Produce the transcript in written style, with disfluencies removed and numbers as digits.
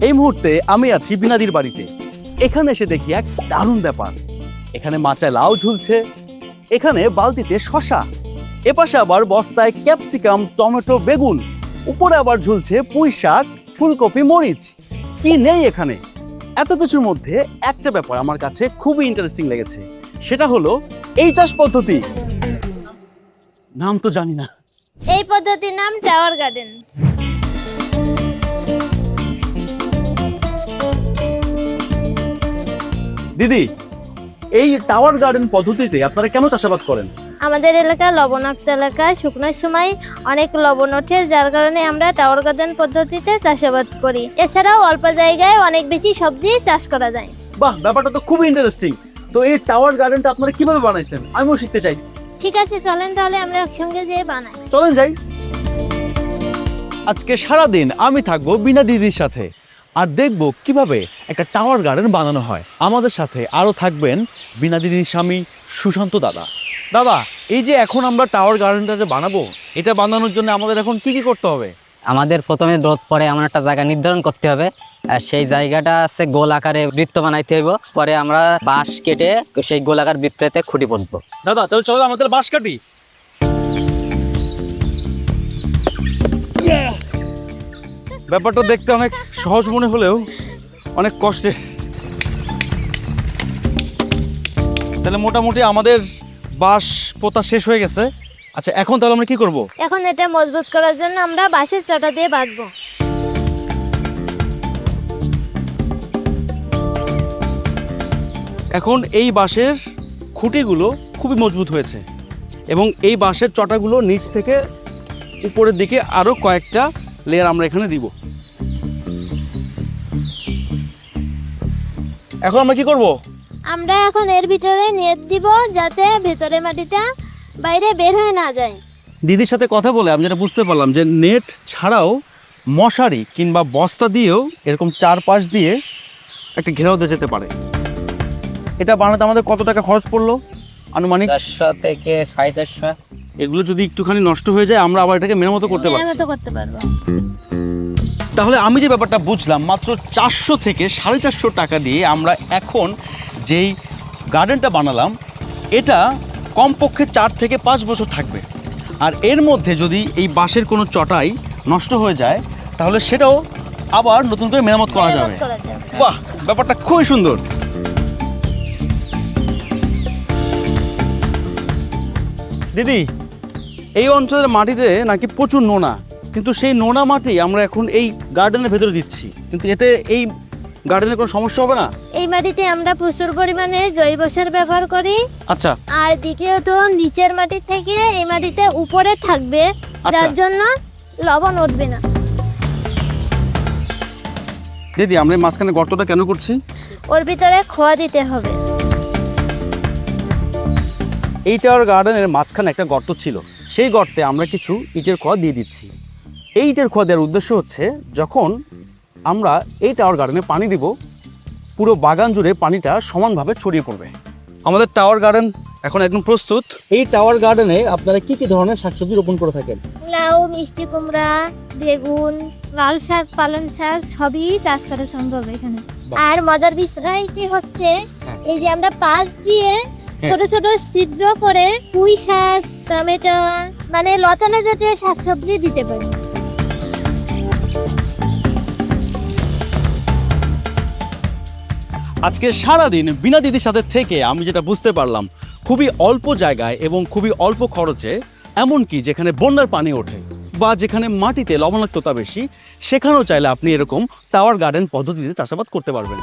এই মুহূর্তে আমি আছি বিনাদির বাড়িতে। এখানে এসে দেখি এক দারুণ ব্যাপার। এখানে মাচায় লাউ ঝুলছে, এখানে বালতিতে শসা, এপাশে আবার বস্তায় ক্যাপসিকাম, টমেটো, বেগুন, উপরে আবার ঝুলছে পুঁই শাক, ফুলকপি, মরিচ। কি নেই এখানে? এত কিছুর মধ্যে একটা ব্যাপার আমার কাছে খুবই ইন্টারেস্টিং লেগেছে, সেটা হলো এই চাষ পদ্ধতি। নাম তো জানি না। এই পদ্ধতির নাম টাওয়ার গার্ডেন। দিদি, এই টাওয়ার গার্ডেন পদ্ধতিতে আপনারা কেন চাষাবাদ করেন? আমাদের এলাকা লবণাক্ত এলাকা, শুকনোর সময় অনেক লবণ ওঠে, যার কারণে আমরা টাওয়ার গার্ডেন পদ্ধতিতে চাষাবাদ করি। এছাড়াও অল্প জায়গায় অনেক বেশি সবজি চাষ করা যায়। বাহ, ব্যাপারটা তো খুবই ইন্টারেস্টিং। তো এই টাওয়ার গার্ডেনটা আপনারা কিভাবে বানাইছেন আমিও শিখতে চাই। ঠিক আছে, চলেন তাহলে আমরা একসঙ্গে যেয়ে বানাই। চলেন যাই। আজকে সারাদিন আমি থাকবো বিনা দিদির সাথে আর দেখবো কিভাবে একটা টাওয়ার গার্ডেন বানানো হয়। আমাদের সাথে আরও থাকবেন বিনা দিদির স্বামী সুশান্ত দাদা। দাদা, এই যে এখন আমরা টাওয়ার গার্ডেনটা যে বানাবো, এটা বানানোর জন্য আমাদের এখন কি কি করতে হবে? আমাদের প্রথমে রোদ পরে এমন একটা জায়গা নির্ধারণ করতে হবে, আর সেই জায়গাটা আছে গোল আকারে বৃত্ত বানাইতে হইব। পরে আমরা বাঁশ কেটে সেই গোল আকার বৃত্ততে খুঁটি পুঁতবো। দাদা, তাহলে চলো আমাদের বাঁশ কাটি। ব্যাপারটা দেখতে অনেক সহজ মনে হলেও অনেক কষ্টের। তাহলে মোটামুটি আমাদের বাঁশ পোতা শেষ হয়ে গেছে। আচ্ছা, এখন তাহলে আমরা কি করব? এখন এটা মজবুত করার জন্য আমরা বাঁশের চাটা দিয়ে বাঁধবো। এখন এই বাঁশের খুঁটিগুলো খুবই মজবুত হয়েছে এবং এই বাঁশের চটাগুলো নিচ থেকে উপরের দিকে আরও কয়েকটা লেয়ার আমরা এখানে দিব। এখন আমরা কি করব? আমরা এখন এর ভিতরে নেট দিব, যাতে ভেতরে মাটিটা বাইরে বের হয়ে না যায়। দিদির সাথে কথা বলে আমি যেটা বুঝতে পারলাম যে নেট ছাড়াও মশারি কিংবা বস্তা দিয়েও এরকম চারপাশ দিয়ে একটা ঘেরাও দিয়ে যেতে পারে। এটা বানাতে আমাদের কত টাকা খরচ পড়লো আনুমানিক? 400 থেকে 450। এগুলো যদি একটুখানি নষ্ট হয়ে যায় আমরা আবার এটাকে মেরামত করতে পারছি। মেরামত করতে পারবো। তাহলে আমি যে ব্যাপারটা বুঝলাম, মাত্র 400 থেকে 450 টাকা দিয়ে আমরা এখন যেই গার্ডেনটা বানালাম, এটা কমপক্ষে 4 থেকে 5 বছর থাকবে। আর এর মধ্যে যদি এই বাঁশের কোনো চটাই নষ্ট হয়ে যায় তাহলে সেটাও আবার নতুন করে মেরামত করা যাবে। বাহ, ব্যাপারটা খুবই সুন্দর। দিদি, এই অঞ্চলের মাটিতে নাকি প্রচুর নোনা, কিন্তু সেই নোনা মাটি আমরা এখন এই গার্ডেনের ভেতরে দিচ্ছি, কিন্তু এতে এই গার্ডেনের কোনো সমস্যা হবে না? এই মাটিতে আমরা প্রচুর পরিমাণে জৈব সার ব্যবহার করি। আচ্ছা। আর দ্বিতীয়ত নিচের মাটি থেকে এই মাটিতে উপরে থাকবে, যার জন্য লবণ উঠবে না। দিদি, আমরা মাঝখানে গর্তটা কেন করছি? ওর ভিতরে খোয়া দিতে হবে। এই টাওয়ার গার্ডেনের মাঝখানে একটা গর্ত ছিল, সেই গর্তে আমরা কিছু ইটের খোয়া দিয়ে দিচ্ছি। এই ইটের খোয়া দেওয়ার উদ্দেশ্য হচ্ছে যখন আমরা এই টাওয়ার গার্ডেনে পানি দিব, পুরো বাগান জুড়ে পানিটা সমানভাবে ছড়িয়ে পড়বে। আমাদের টাওয়ার গার্ডেন এখন একদম প্রস্তুত। এই টাওয়ার গার্ডেনে আপনারা কি কি ধরনের শাকসবজি রোপণ করে থাকেন? লাউ, মিষ্টি কুমড়া, বেগুন, লাল শাক, পালং শাক সবই চাষ করা সম্ভব এখানে। আর মজার বিষয়টি হচ্ছে এই যে আমরা পাশ দিয়ে ছোট ছোট ছিদ্র করে পুঁই শাক, টমেটো, মানে লতানো জাতীয় শাকসবজি দিতে পারি। আজকে সারাদিন বিনা দিদির সাথে থেকে আমি যেটা বুঝতে পারলাম, খুবই অল্প জায়গায় এবং খুবই অল্প খরচে, এমনকি যেখানে বন্যার পানি ওঠে বা যেখানে মাটিতে লবণাক্ততা বেশি, সেখানেও চাইলে আপনি এরকম টাওয়ার গার্ডেন পদ্ধতিতে চাষাবাদ করতে পারবেন।